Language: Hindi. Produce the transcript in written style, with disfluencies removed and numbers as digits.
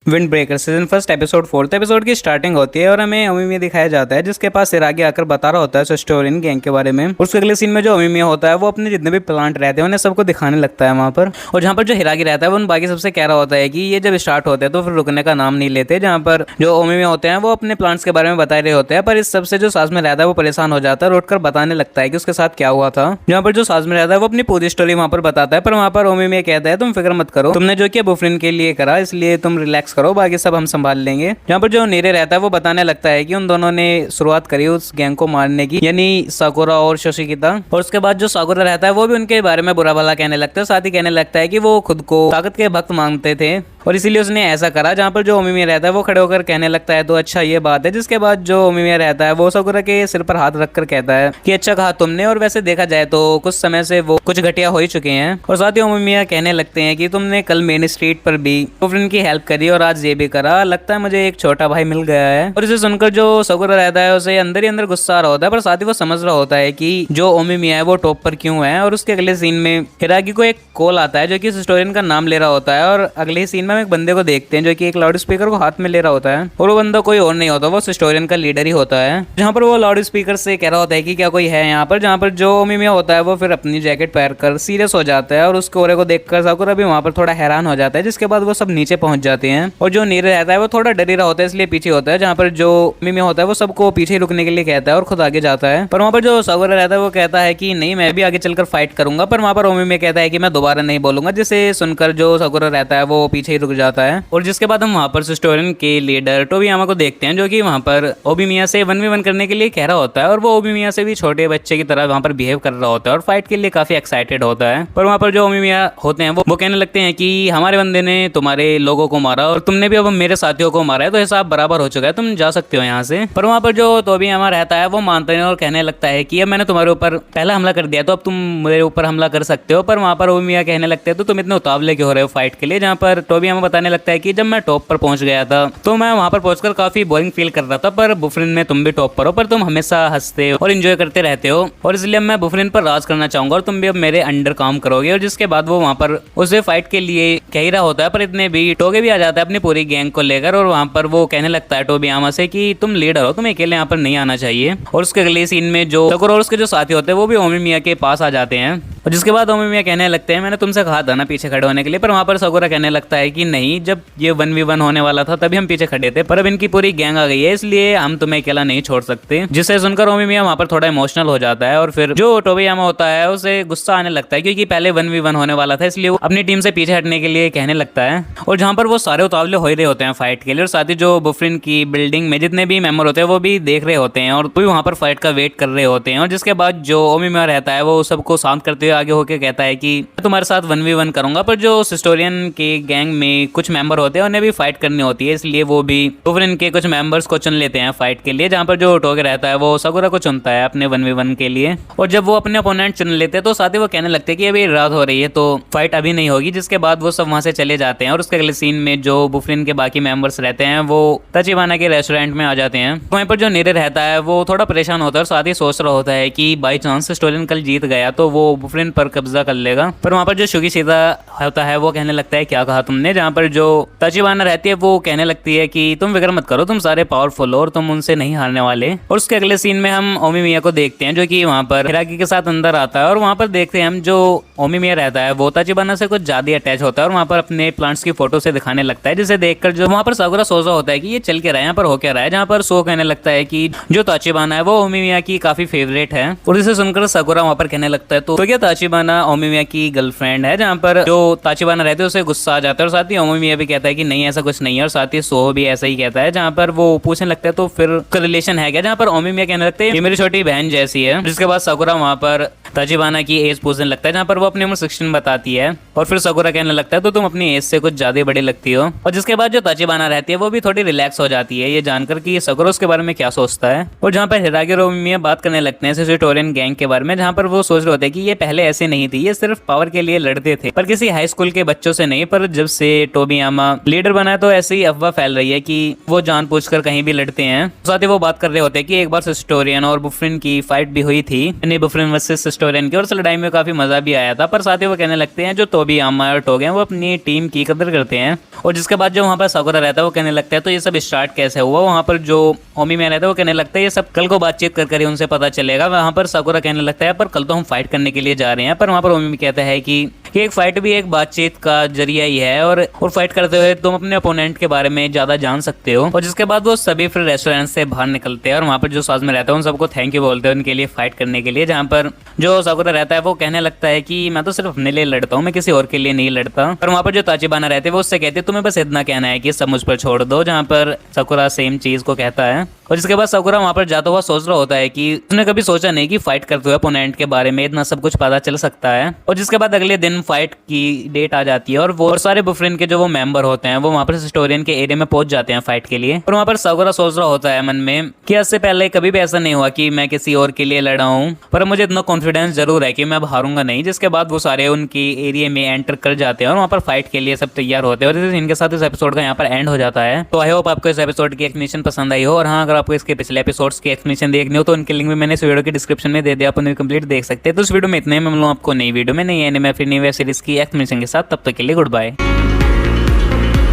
Wind breaker season first episode 4th episode की स्टार्टिंग होती है और हमें ओमिमिया दिखाया जाता है जिसके पास सिरागी आकर बता रहा होता है सिस्टोरियन गैंग के बारे में। उसके अगले सीन में जो ओमिमिया होता है वो अपने जितने भी प्लांट रहते हैं उन्हें सबको दिखाने लगता है वहाँ पर। और जहाँ पर जो हिरागी रहता है वो उन बाकी सबसे कह रहा होता है कि ये जब स्टार्ट होते हैं तो फिर रुकने का नाम नहीं लेते। जहाँ पर जो ओमिमिया होते हैं वो अपने प्लांट्स के बारे में बता रहे होते हैं, पर इस सबसे जो साथ में रहता है वो परेशान हो जाता है और उठकर बताने लगता है कि उसके साथ क्या हुआ था। जहाँ पर जो साथ में रहता है वो अपनी पूरी स्टोरी वहाँ पर बताता है, पर वहाँ पर ओमिमिया कहता है तुम फिक्र मत करो, तुमने जो किया बुफरिन के लिए करा, इसलिए तुम रिलैक्स करो, बाकी सब हम संभाल लेंगे। जहाँ पर जो नीरे रहता है वो बताने लगता है कि उन दोनों ने शुरुआत करी उस गैंग को मारने की, यानी साकुरा और शोशिकिता। और उसके बाद जो साकुरा रहता है वो भी उनके बारे में बुरा भला कहने लगता है, साथ ही कहने लगता है कि वो खुद को ताकत के भक्त मांगते थे और इसीलिए उसने ऐसा करा। जहाँ पर जो ओमिमिया रहता है वो खड़े होकर कहने लगता है तो अच्छा ये बात है। जिसके बाद जो ओमिमिया रहता है वो साकुरा के सिर पर हाथ रखकर कहता है कि अच्छा कहा तुमने, और वैसे देखा जाए तो कुछ समय से वो कुछ घटिया हो ही चुके हैं। और साथ ही ओमिमिया कहने लगते हैं कि तुमने कल मेन स्ट्रीट पर भी बुफरिन की हेल्प करी और आज ये भी करा, लगता है मुझे एक छोटा भाई मिल गया है। और इसे सुनकर जो साकुरा रहता है उसे अंदर ही अंदर गुस्सा आ रहा होता है, पर साथ ही वो समझ रहा होता है कि जो ओमिमिया है वो टॉप पर क्यों है। और उसके अगले सीन में हिरागी को एक कॉल आता है जो कि हिस्टोरियन का नाम ले रहा होता है, और अगले सीन में हम एक बंदे को देखते हैं जो कि एक लाउड स्पीकर को हाथ में ले रहा होता है, और वो बंदा कोई और नहीं होता, वो हिस्टोरियन का लीडर ही होता है। जहाँ पर वो लाउड स्पीकर से कह रहा होता है कि क्या कोई है यहाँ पर। जहाँ पर जो ओमिमिया होता है वो फिर अपनी जैकेट पहनकर सीरियस हो जाता है और उसके ओरे को देखकर साकुरा भी वहाँ पर थोड़ा हैरान हो जाता है। जिसके बाद वो सब नीचे पहुंच जाते हैं और जो नीरे रहता है वो थोड़ा डर रहा होता है इसलिए पीछे होता है। जहाँ पर जो ओमिमिया होता है वो सबको पीछे रुकने के लिए कहता है और खुद आगे जाता है, पर वहाँ पर जो साकुरा रहता है वो कहता है कि नहीं मैं भी आगे चलकर फाइट करूंगा, पर वहाँ पर ओमिमिया कहता है कि मैं दोबारा नहीं बोलूंगा। जिसे सुनकर जो साकुरा रहता है वो पीछे ही रुक जाता है। और जिसके बाद हम वहाँ पर हिस्टोरियन के लीडर टोबियामा को देखते हैं जो कि वहाँ पर ओमिमिया से 1v1 करने के लिए कह रहा होता है, और वो ओमिमिया से भी छोटे बच्चे की तरह वहाँ पर बिहेव कर रहा होता है और फाइट के लिए काफी एक्साइटेड होता है। पर वहाँ पर जो ओमिमिया होते हैं वो कहने लगते हैं कि हमारे बंदे ने तुम्हारे लोगों को मारा और तुमने भी अब मेरे साथियों को मारा है, तो हिसाब बराबर हो चुका है, तुम जा सकते हो यहाँ से। पर वहाँ पर जो टोबियामा रहता है वो मानता है और कहने लगता है कि अब मैंने तुम्हारे ऊपर पहला हमला कर दिया तो अब तुम मेरे ऊपर हमला कर सकते हो। पर वहाँ पर ओमिमिया कहने लगते हैं तो तुम इतने उतावले क्यों हो रहे हो फाइट के लिए। जहाँ पर टोबियामा बताने लगता है कि जब मैं टॉप पर पहुंच गया था तो मैं वहाँ पर पहुंचकर काफी बोरिंग फील कर रहा था, पर बुफरिन में तुम भी टॉप पर हो, पर तुम हमेशा हंसते हो और एंजॉय करते रहते हो, और इसलिए मैं बुफरिन पर राज करना चाहूंगा और तुम भी अब मेरे अंडर काम करोगे। और जिसके बाद वो वहाँ पर उसे फाइट के लिए कह ही रहा होता है, पर इतने भी टोगे भी आ जाता है अपनी पूरी गैंग को लेकर, और वहाँ पर वो कहने लगता है टोबियामा से कि तुम लीडर हो, तुम अकेले यहाँ पर नहीं आना चाहिए। और उसके अगले सीन में जो साकुरा और उसके जो साथी होते हैं वो भी ओमिमिया के पास आ जाते हैं, और जिसके बाद ओमिमिया कहने लगते हैं मैंने तुमसे कहा था ना पीछे खड़े होने के लिए। पर वहाँ पर साकुरा कहने लगता है कि नहीं, जब ये 1v1 होने वाला था तभी हम पीछे खड़े थे, पर अब इनकी पूरी गैंग आ गई है इसलिए हम तुम्हें अकेला नहीं छोड़ सकते। जिसे सुनकर ओमिमिया वहाँ पर थोड़ा इमोशनल हो जाता है, और फिर जो टोबियामा होता है उसे गुस्सा आने लगता है क्योंकि पहले 1v1 होने वाला था, इसलिए वो अपनी टीम से पीछे हटने के लिए कहने लगता है। और जहाँ पर वो सारे उतावले हो ही रहे होते हैं फाइट के लिए, और साथ ही जो बुफरिन की बिल्डिंग में जितने भी मेंबर होते हैं वो भी देख रहे होते हैं और वो भी वहाँ पर फाइट का वेट कर रहे होते हैं। और जिसके बाद जो ओमिमिया रहता है वो सबको शांत करते हुए आगे होकर कहता है कि मैं तुम्हारे साथ 1v1 करूंगा, पर जो हिस्टोरियन के गैंग में कुछ मेंबर होते हैं उन्हें भी फाइट करनी होती है, इसलिए वो भी बुफरिन के कुछ मेंबर्स को चुन लेते हैं फाइट के लिए। जहाँ पर जो टोगे रहता है वो साकुरा को चुनता है अपने 1v1 के लिए, और जब वो अपने ओपोनेंट चुन लेते हैं तो साथ ही वो कहने लगते हैं कि अभी रात हो रही है तो फाइट अभी नहीं होगी। जिसके बाद वो सब वहाँ से चले जाते हैं, और उसके अगले सीन में जो बुफरिन के बाकी मेंबर्स रहते हैं वो तचिबाना के रेस्टोरेंट में आ जाते हैं। वहीं पर जो नीरे रहता है वो थोड़ा परेशान होता है और साथ ही सोच रहा होता है कि बाई चांस हिस्टोरियन कल जीत गया तो वो बुफरिन पर कब्जा कर लेगा। पर वहाँ पर जो शुगिशिता होता है वो कहने लगता है क्या कहा तुमने। जहाँ पर जो तचिबाना रहती है वो कहने लगती है कि तुम फिक्र मत करो, तुम सारे पावरफुल हो और तुम उनसे नहीं हारने वाले। और उसके अगले सीन में हम ओमिमिया को देखते हैं जो कि वहाँ पर हिरागी के साथ अंदर आता है, और वहाँ पर देखते हैं हम जो ओमिमिया रहता है वो तचिबाना से कुछ ज्यादा अटैच होता है और वहाँ पर अपने प्लांट्स की फोटो से दिखाने लगता है, जिसे देखकर जो वहाँ पर साकुरा सोच रहा होता है कि ये चल के रहा है, यहाँ पर हो क्या रहा है। जहाँ पर सो कहने लगता है कि जो तचिबाना है वो ओमिमिया की काफी फेवरेट है, और इसे सुनकर साकुरा वहाँ पर कहने लगता है तो क्या तचिबाना ओमिमिया की गर्लफ्रेंड है। जहाँ पर जो तचिबाना रहते हैं उसे गुस्सा आ जाता है, और साथ ही ओमिमिया भी कहता है कि नहीं ऐसा कुछ नहीं है, और साथ ही सो भी ऐसा ही कहता है। जहाँ पर वो पूछने लगता है तो फिर रिलेशन है क्या। जहाँ पर ओमिमिया कहने लगते हैं ये मेरी छोटी बहन जैसी है। जिसके बाद साकुरा वहाँ पर तचिबाना की एज पूछने लगता है, जहाँ पर वो अपनी उम्र 16 बताती है, और फिर साकुरा कहने लगता है तो तुम अपनी एज से कुछ ज्यादा बड़ी लगती हो। और जिसके बाद जो तचिबाना रहती है वो भी थोड़ी रिलैक्स हो जाती है ये जानकर कि साकुरा उसके बारे में क्या सोचता है। और जहाँ पर हिरागी और ओमिमिया बात करने लगते हैं हिस्टोरियन गैंग के बारे में, जहाँ पर वो सोच रहे होते हैं कि ये पहले ऐसे नहीं थी, ये सिर्फ पावर के लिए लड़ते थे, पर किसी हाई स्कूल के बच्चों से नहीं। पर जब से टोबियामा लीडर बना है तो ऐसी ही अफवाह फैल रही है कि वो जानबूझकर कहीं भी लड़ते हैं। साथ ही वो बात कर रहे होते हैं कि एक बार हिस्टोरियन और बुफरिन की फाइट भी हुई थी, यानी बुफरिन वर्सेस हिस्टोरियन की, और उस लड़ाई में काफी मजा भी आया था। पर साथ ही वो कहने लगते हैं जो टोबियामा और टोगे हैं वो अपनी टीम की कदर करते हैं। और जिसके बाद जो वहाँ पर साकुरा रहता है वो कहने लगता है तो ये सब स्टार्ट कैसे हुआ। वहाँ पर जो ओमी में रहता है वो कहने लगता है ये सब कल को बातचीत कर ही उनसे पता चलेगा। वहाँ पर साकुरा कहने लगता है पर कल तो हम फाइट करने के लिए जा रहे हैं। पर वहाँ पर ओमी कहता है कि एक फाइट भी एक बातचीत का जरिया ही है और फाइट करते हुए तुम अपने अपोनेंट के बारे में ज्यादा जान सकते हो। और जिसके बाद वो सभी फिर रेस्टोरेंट से बाहर निकलते हैं और वहाँ पर जो साथ में रहता है उन सबको थैंक यू बोलते हैं उनके लिए फाइट करने के लिए। जहाँ पर जो साकुरा रहता है वो कहने लगता है कि मैं तो सिर्फ अपने लिए लड़ता हूँ, मैं किसी और के लिए नहीं लड़ता। पर वहाँ पर जो ताचिबाना रहते हैं वो उससे कहते हैं तुम्हें बस इतना कहना है कि सब मुझ पर छोड़ दो। जहाँ पर साकुरा सेम चीज को कहता है और जिसके बाद साकुरा वहाँ पर जाता हुआ सोच रहा होता है कि उसने कभी सोचा नहीं कि फाइट करते हुए अपोनेंट के बारे में इतना सब कुछ पता चल सकता है। और जिसके बाद अगले दिन फाइट की डेट आ जाती है और वो सारे बुफरिन के जो वो मेंबर होते हैं वो वहाँ पर हिस्टोरियन के एरिया में पहुंच जाते हैं फाइट के लिए। और वहाँ पर साकुरा सोच रहा होता है मन में कि इससे पहले कभी भी ऐसा नहीं हुआ कि मैं किसी और के लिए लड़ा हूँ, पर मुझे इतना कॉन्फिडेंस जरूर है कि मैं अब हारूंगा नहीं। जिसके बाद वो सारे उनकी एरिया में एंटर कर जाते हैं और वहाँ पर फाइट के लिए सब तैयार होते हैं। और इनके साथ इस एपिसोड का यहाँ पर एंड हो जाता है। तो आई होप आपको इस एपिसोड की एक्सप्लेनेशन पसंद आई हो। और हाँ, अगर आपको इसके पिछले एपिसोड्स की एक्सप्लेनेशन देखनी हो तो उनके लिंक भी मैंने इस वीडियो के डिस्क्रिप्शन में दे दिया, आप उन्हें कंप्लीट देख सकते हैं। तो इस वीडियो में इतने मैं मिलूँ आपको नई वीडियो में नई एनिमे फिर नई वेब सीरीज की एक्सप्लेनेशन के साथ। तब तक के लिए गुड बाय।